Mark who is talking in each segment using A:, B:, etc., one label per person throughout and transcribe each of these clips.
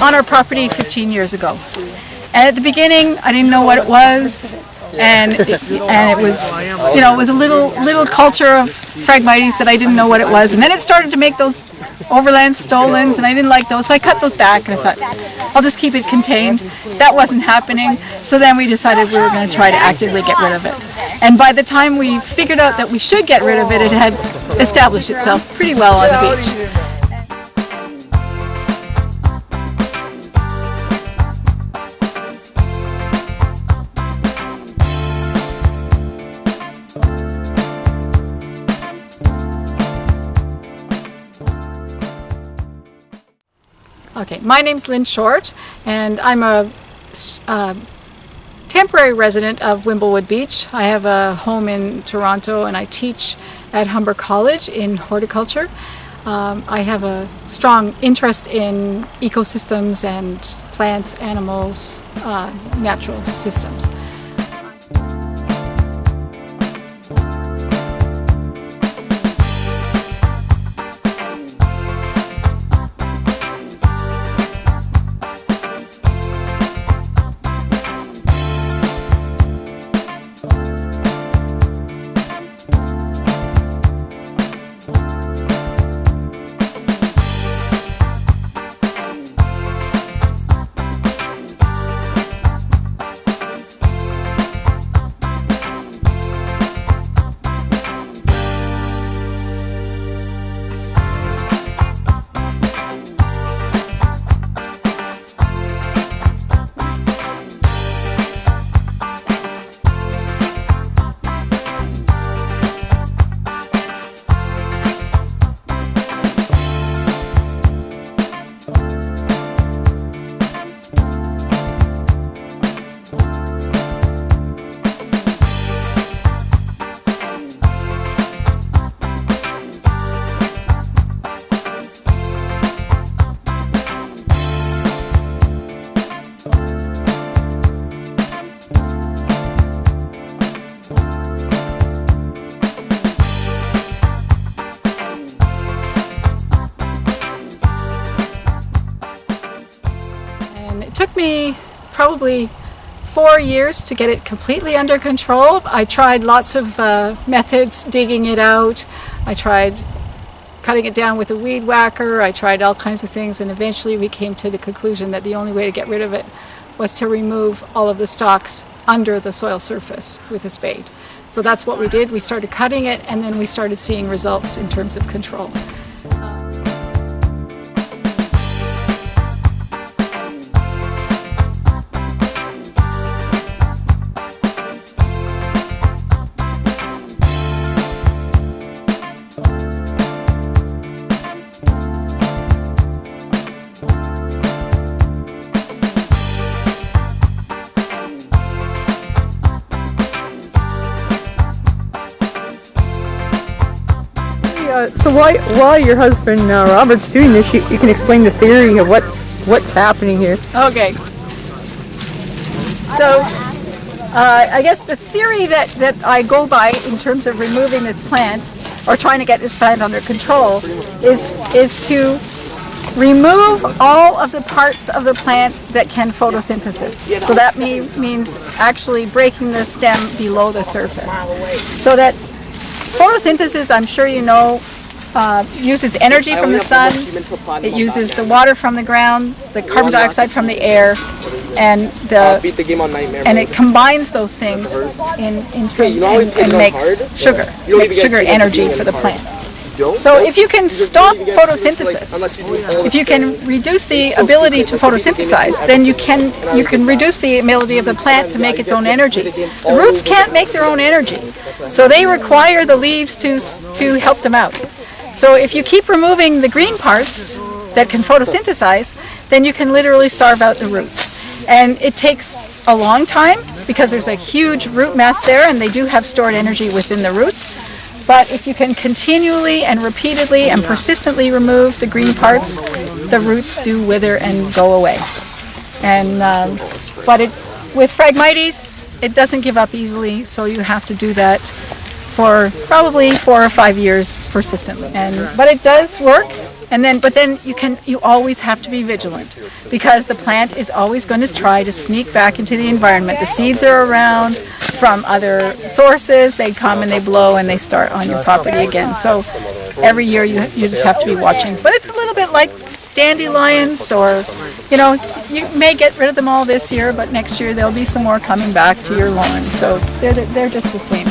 A: on our property 15 years ago. And at the beginning, I didn't know what it was, and it was, you know, it was a little culture of Phragmites that I didn't know what it was. And then it started to make those overland stolons, and I didn't like those, so I cut those back, and I thought, I'll just keep it contained. That wasn't happening, so then we decided we were going to try to actively get rid of it. And by the time we figured out that we should get rid of it, it had established itself pretty well on the beach. Okay, my name's Lynn Short, and I'm a temporary resident of Wymbolwood Beach. I have a home in Toronto, and I teach at Humber College in horticulture. I have a strong interest in ecosystems and plants, animals, natural systems. Took me probably 4 years to get it completely under control. I tried lots of methods, digging it out. I tried cutting it down with a weed whacker. I tried all kinds of things, and eventually we came to the conclusion that the only way to get rid of it was to remove all of the stalks under the soil surface with a spade. So that's what we did. We started cutting it, and then we started seeing results in terms of control.
B: So while your husband Robert's doing this, you can explain the theory of what's happening here.
A: Okay. So I guess the theory that I go by in terms of removing this plant, or trying to get this plant under control, is to remove all of the parts of the plant that can photosynthesis. So that means actually breaking the stem below the surface. So that photosynthesis, I'm sure you know, uses energy from the sun, it uses the water from the ground, the carbon dioxide from the air, and it combines those things and makes sugar energy for the plant. So if you can stop photosynthesis, if you can reduce the ability to photosynthesize, then you can reduce the ability of the plant to make its own energy. The roots can't make their own energy, so they require the leaves to help them out. So if you keep removing the green parts that can photosynthesize, then you can literally starve out the roots. And it takes a long time because there's a huge root mass there, and they do have stored energy within the roots. But if you can continually and repeatedly and persistently remove the green parts, the roots do wither and go away. And with Phragmites, it doesn't give up easily, so you have to do that for probably 4 or 5 years persistently. But it does work. but then you always have to be vigilant, because the plant is always going to try to sneak back into the environment. The seeds are around from other sources. They come and they blow and they start on your property again. So every year you just have to be watching. But it's a little bit like dandelions, or you may get rid of them all this year, but next year there'll be some more coming back to your lawn. So they're just the same.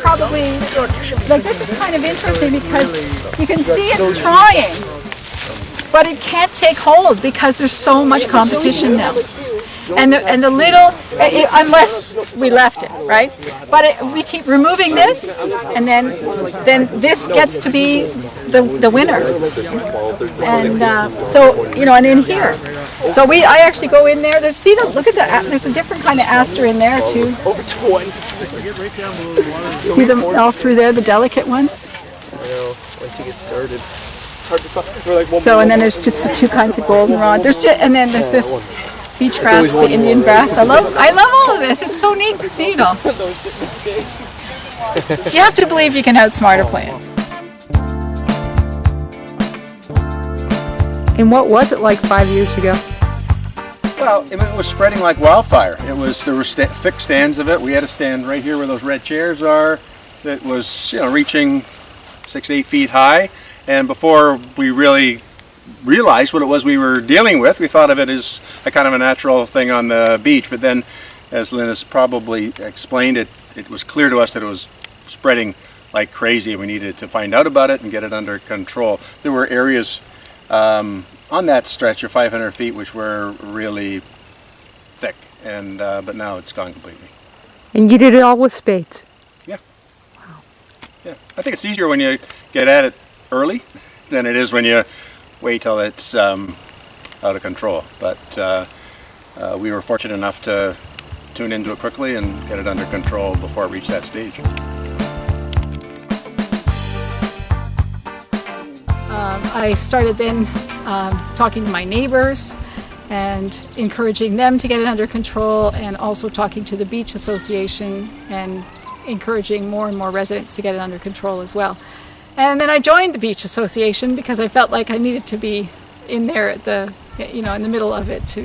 A: Probably, like, this is kind of interesting because you can see it's trying, but it can't take hold because there's so much competition now. And the little, unless we left it, right? But we keep removing this, and then this gets to be the winner. And so, and in here. So I actually go in there. Look at that. There's a different kind of aster in there too. See them all through there, the delicate ones?
C: I know, once you get started. It's hard to stop.
A: So, and then there's just the two kinds of goldenrod. And then there's this beach grass, the Indian grass. I love all of this. It's so neat to see it all. You have to believe you can outsmart a plant.
B: And what was it like 5 years ago?
D: Well, it was spreading like wildfire. There were thick stands of it. We had a stand right here where those red chairs are that was reaching 6 to 8 feet high. And before we really realized what it was we were dealing with, we thought of it as a kind of a natural thing on the beach. But then, as Lynn has probably explained, it was clear to us that it was spreading like crazy. We needed to find out about it and get it under control. There were areas on that stretch of 500 feet which were really thick, and but now it's gone completely.
B: And you did it all with spades?
D: Yeah. Wow. Yeah. I think it's easier when you get at it early than it is when you wait till it's out of control. But we were fortunate enough to tune into it quickly and get it under control before it reached that stage.
A: I started then talking to my neighbors and encouraging them to get it under control, and also talking to the beach association and encouraging more and more residents to get it under control as well. And then I joined the beach association because I felt like I needed to be in there at in the middle of it to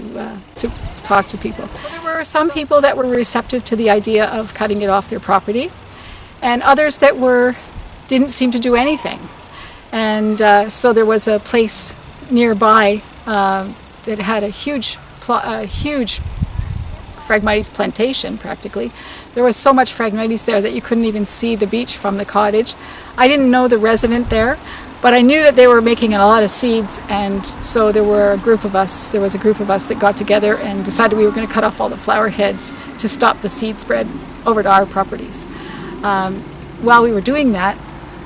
A: talk to people. So there were some people that were receptive to the idea of cutting it off their property, and others that didn't seem to do anything. And so there was a place nearby that had a huge Phragmites plantation, practically. There was so much Phragmites there that you couldn't even see the beach from the cottage. I didn't know the resident there, but I knew that they were making a lot of seeds, and so there was a group of us that got together and decided we were going to cut off all the flower heads to stop the seed spread over to our properties. While we were doing that,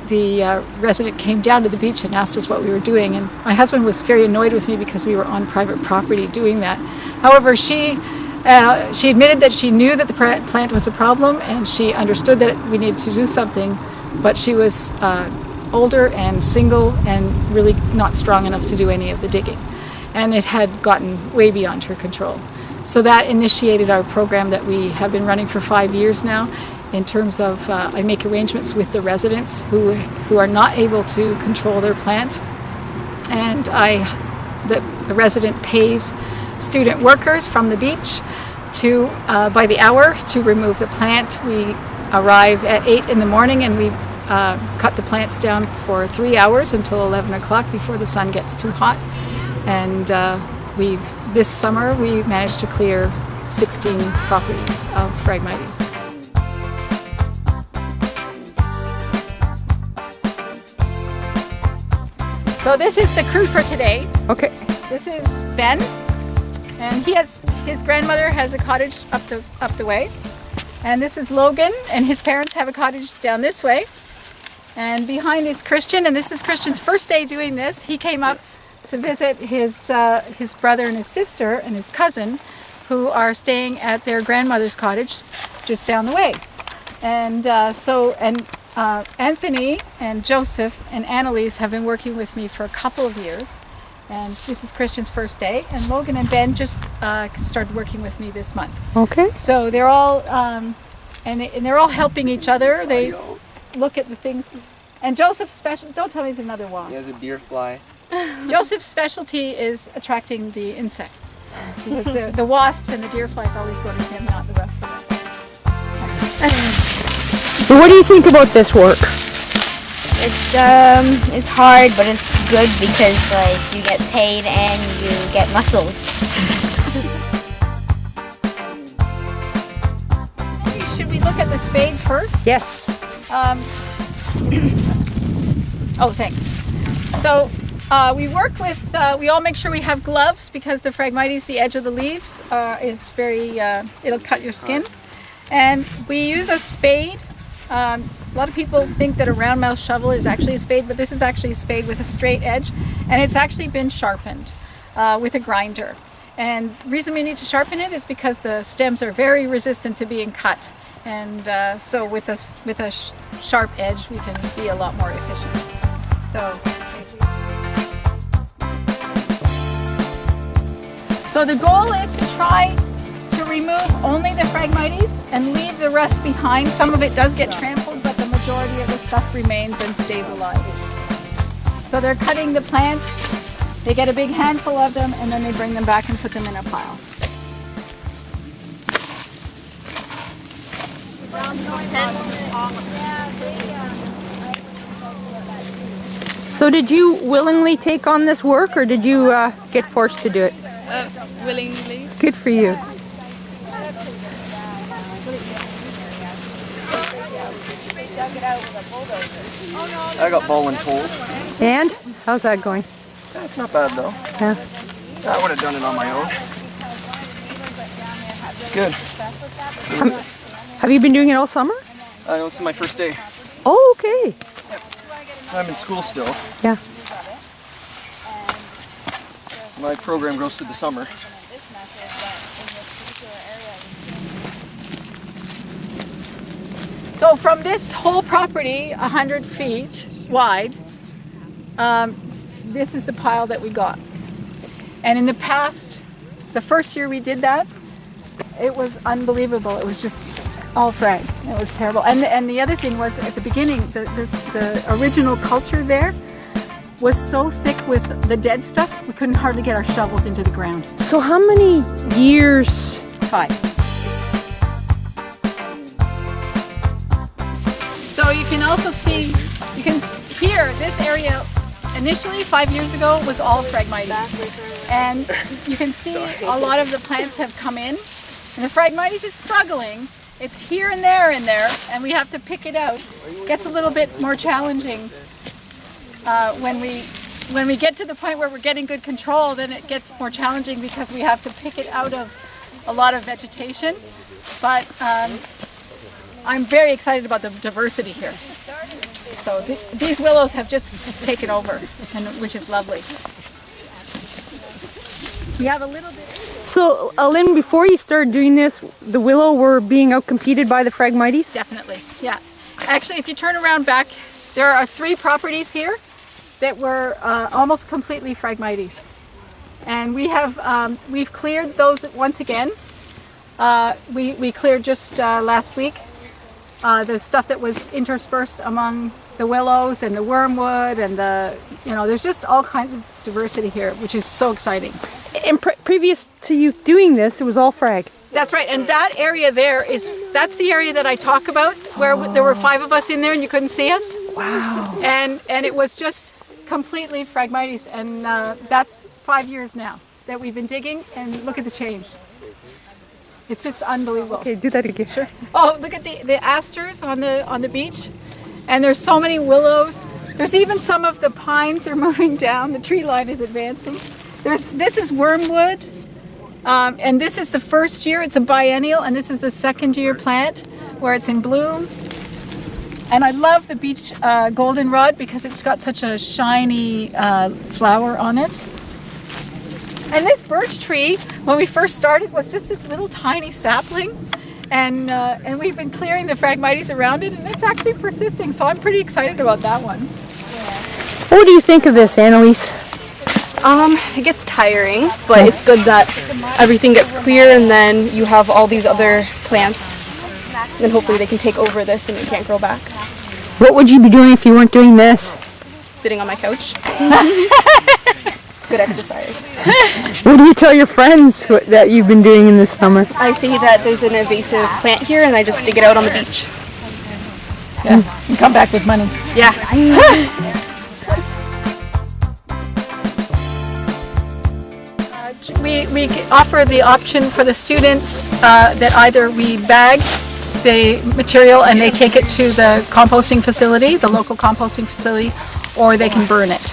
A: the resident came down to the beach and asked us what we were doing, and my husband was very annoyed with me because we were on private property doing that. However, she admitted that she knew that the plant was a problem, and she understood that we needed to do something, but she was older and single and really not strong enough to do any of the digging, and it had gotten way beyond her control. So that initiated our program that we have been running for 5 years now, in terms of I make arrangements with the residents who are not able to control their plant, and the resident pays student workers from the beach by the hour to remove the plant. We arrive at 8 in the morning and we cut the plants down for 3 hours until 11 o'clock before the sun gets too hot. And this summer we managed to clear 16 properties of Phragmites. So this is the crew for today.
B: Okay.
A: This is Ben, and his grandmother has a cottage up the way. And this is Logan, and his parents have a cottage down this way. And behind is Christian, and this is Christian's first day doing this. He came up to visit his brother and his sister and his cousin, who are staying at their grandmother's cottage just down the way. And Anthony and Joseph and Annalise have been working with me for a couple of years. And this is Christian's first day. And Logan and Ben just started working with me this month.
B: Okay.
A: So they're all, and they're all helping each other. They look at the things. And Joseph's don't tell me he's another wasp.
C: He has a deer fly.
A: Joseph's specialty is attracting the insects. Because the wasps and the deer flies always go to him, not the rest of us.
B: So what do you think about this work?
E: It's hard, but it's good because like you get paid and you get muscles.
A: Should we look at the spade first?
B: Yes.
A: Oh, thanks. So we work with, we all make sure we have gloves because the Phragmites, the edge of the leaves, is very, it'll cut your skin. And we use a spade. A lot of people think that a round mouth shovel is actually a spade, but this is actually a spade with a straight edge. And it's actually been sharpened with a grinder. And the reason we need to sharpen it is because the stems are very resistant to being cut. And so with a sharp edge, we can be a lot more efficient. So the goal is to try to remove only the Phragmites and leave the rest behind. Some of it does get trampled, but the majority of the stuff remains and stays alive. So they're cutting the plants, they get a big handful of them, and then they bring them back and put them in a pile.
B: So did you willingly take on this work, or did you get forced to do it?
F: Willingly.
B: Good for you.
C: I got voluntold.
B: And how's that going?
C: That's not bad though.
B: Yeah.
C: I would have done it on my own. It's good.
B: Have you been doing it all summer?
C: This is my first day.
B: Oh, okay.
C: I'm in school still.
B: Yeah.
C: My program goes through the summer.
A: So from this whole property, 100 feet wide, this is the pile that we got. And in the past, the first year we did that, it was unbelievable. It was just all frag. It was terrible. And the other thing was at the beginning, the original culture there was so thick with the dead stuff, we couldn't hardly get our shovels into the ground.
B: So how many years?
A: 5. So you can also see, you can here, this area initially 5 years ago was all Phragmites. And you can see a lot of the plants have come in. And the Phragmites is struggling. It's here and there, and we have to pick it out. It gets a little bit more challenging when we get to the point where we're getting good control. Then it gets more challenging because we have to pick it out of a lot of vegetation. But I'm very excited about the diversity here. So these willows have just taken over, which is lovely. We have a little bit.
B: So, Lynn, before you started doing this, the willow were being outcompeted by the Phragmites?
A: Definitely, yeah. Actually, if you turn around back, there are 3 properties here that were almost completely Phragmites. And we have, we've cleared those once again. We cleared just last week the stuff that was interspersed among the willows and the wormwood and there's just all kinds of diversity here, which is so exciting.
B: And previous to you doing this, it was all frag.
A: That's right, and that area there that's the area that I talk about, where there were 5 of us in there and you couldn't see us.
B: Wow.
A: And it was just completely Phragmites, and that's 5 years now that we've been digging, and look at the change. It's just unbelievable.
B: Okay, do that again.
A: Sure. Oh, look at the asters on the beach, and there's so many willows. There's even some of the pines are moving down. The tree line is advancing. This is wormwood, and this is the first year. It's a biennial, and this is the second year plant where it's in bloom. And I love the beach goldenrod because it's got such a shiny flower on it. And this birch tree, when we first started, was just this little tiny sapling. And we've been clearing the Phragmites around it, and it's actually persisting, so I'm pretty excited about that one.
B: What do you think of this, Annalise?
F: It gets tiring, but it's good that everything gets clear and then you have all these other plants. Then hopefully they can take over this and it can't grow back.
B: What would you be doing if you weren't doing this?
F: Sitting on my couch. It's good exercise.
B: What do you tell your friends that you've been doing in the summer?
F: I say that there's an invasive plant here and I just dig it out on the beach.
A: Yeah, and come back with money.
F: Yeah.
A: We offer the option for the students that either we bag the material and they take it to the composting facility, the local composting facility, or they can burn it.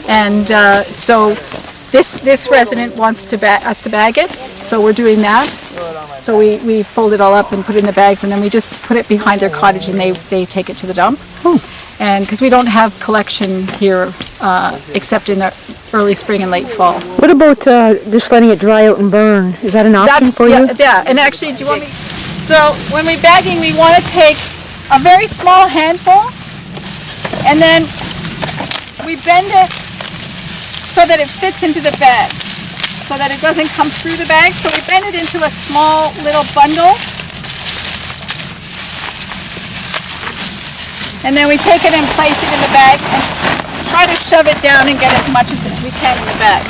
A: And so this resident wants us to bag it, so we're doing that. So we fold it all up and put it in the bags, and then we just put it behind their cottage and they take it to the dump. And because we don't have collection here except in the early spring and late fall.
B: What about just letting it dry out and burn? Is that an option for you?
A: Yeah, and actually, do you want me? So when we're bagging, we want to take a very small handful, and then we bend it so that it fits into the bag, so that it doesn't come through the bag. So we bend it into a small little bundle, and then we take it and place it in the bag and try to shove it down and get as much as we can in the bag.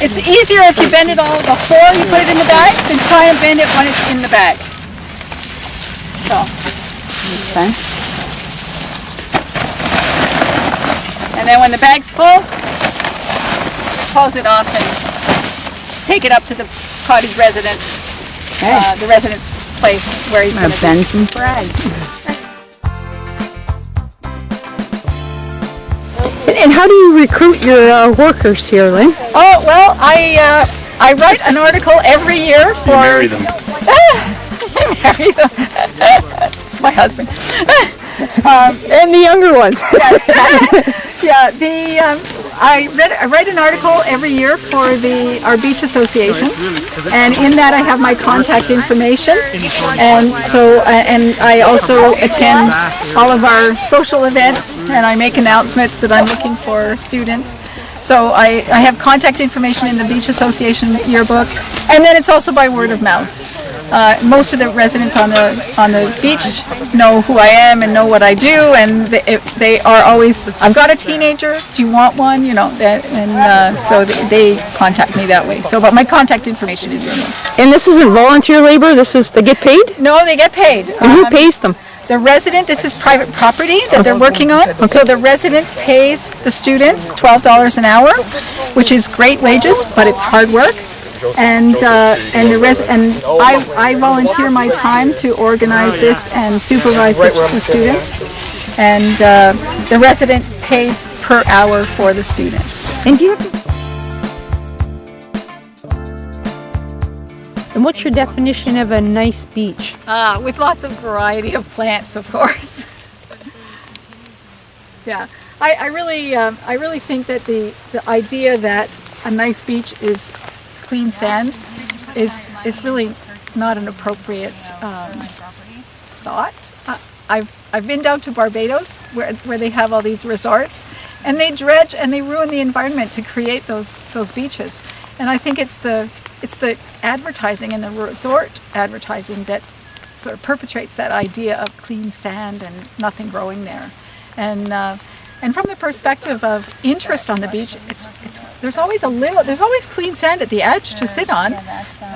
A: It's easier if you bend it all before you put it in the bag than try and bend it when it's in the bag. So, okay. And then when the bag's full, close it off and take it up to the cottage resident, the resident's place where he's going to
G: bend some frags.
B: And how do you recruit your workers here, Lynn?
A: Oh, well, I write an article every year for...
D: Marry them.
A: Marry them. My husband.
B: And the younger ones.
A: Yes. Yeah, I write an article every year for our beach association, and in that I have my contact information, and so and I also attend all of our social events, and I make announcements that I'm looking for students. So I have contact information in the Beach Association yearbook, and then it's also by word of mouth. Most of the residents on the beach know who I am and know what I do, and they are always, I've got a teenager, do you want one? You know, and so they contact me that way. So, but my contact information is in there.
B: And this isn't volunteer labor, they get paid?
A: No, they get paid.
B: And who pays them?
A: The resident, this is private property that they're working on, so the resident pays the students $12 an hour, which is great wages, but it's hard work. And I volunteer my time to organize this and supervise the students, and the resident pays per hour for the students.
B: And do you And what's your definition of a nice beach?
A: With lots of variety of plants, of course. Yeah, I really think that the idea that a nice beach is clean sand is really not an appropriate thought. I've been down to Barbados where they have all these resorts, and they dredge and they ruin the environment to create those beaches. And I think it's the advertising and the resort advertising that sort of perpetrates that idea of clean sand and nothing growing there. And from the perspective of interest on the beach, there's always clean sand at the edge to sit on,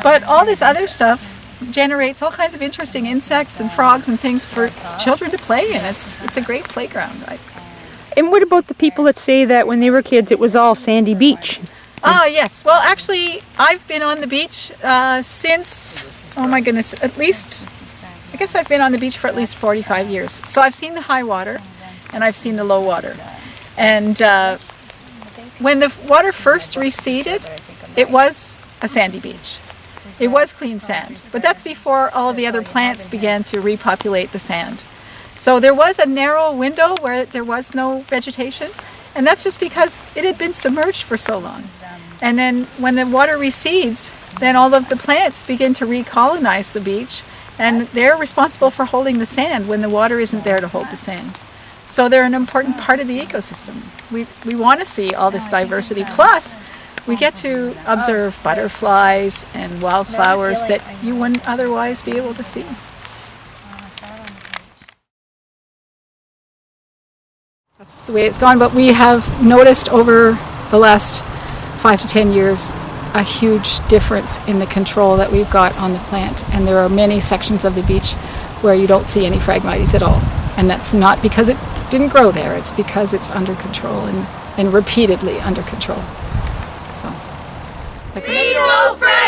A: but all this other stuff generates all kinds of interesting insects and frogs and things for children to play in. It's a great playground.
B: And what about the people that say that when they were kids it was all sandy beach?
A: Yes. Well, actually, I've been on the beach since, oh my goodness, I guess I've been on the beach for at least 45 years. So I've seen the high water and I've seen the low water. And when the water first receded, it was a sandy beach. It was clean sand, but that's before all of the other plants began to repopulate the sand. So there was a narrow window where there was no vegetation, and that's just because it had been submerged for so long. And then when the water recedes, then all of the plants begin to recolonize the beach, And they're responsible for holding the sand when the water isn't there to hold the sand. So they're an important part of the ecosystem. We want to see all this diversity. Plus, we get to observe butterflies and wildflowers that you wouldn't otherwise be able to see. That's the way it's gone, but we have noticed over the last 5 to 10 years a huge difference in the control that we've got on the plant, and there are many sections of the beach where you don't see any Phragmites at all, and that's not because it didn't grow there, it's because it's under control and repeatedly under control. So,
H: Leave no Phragmites!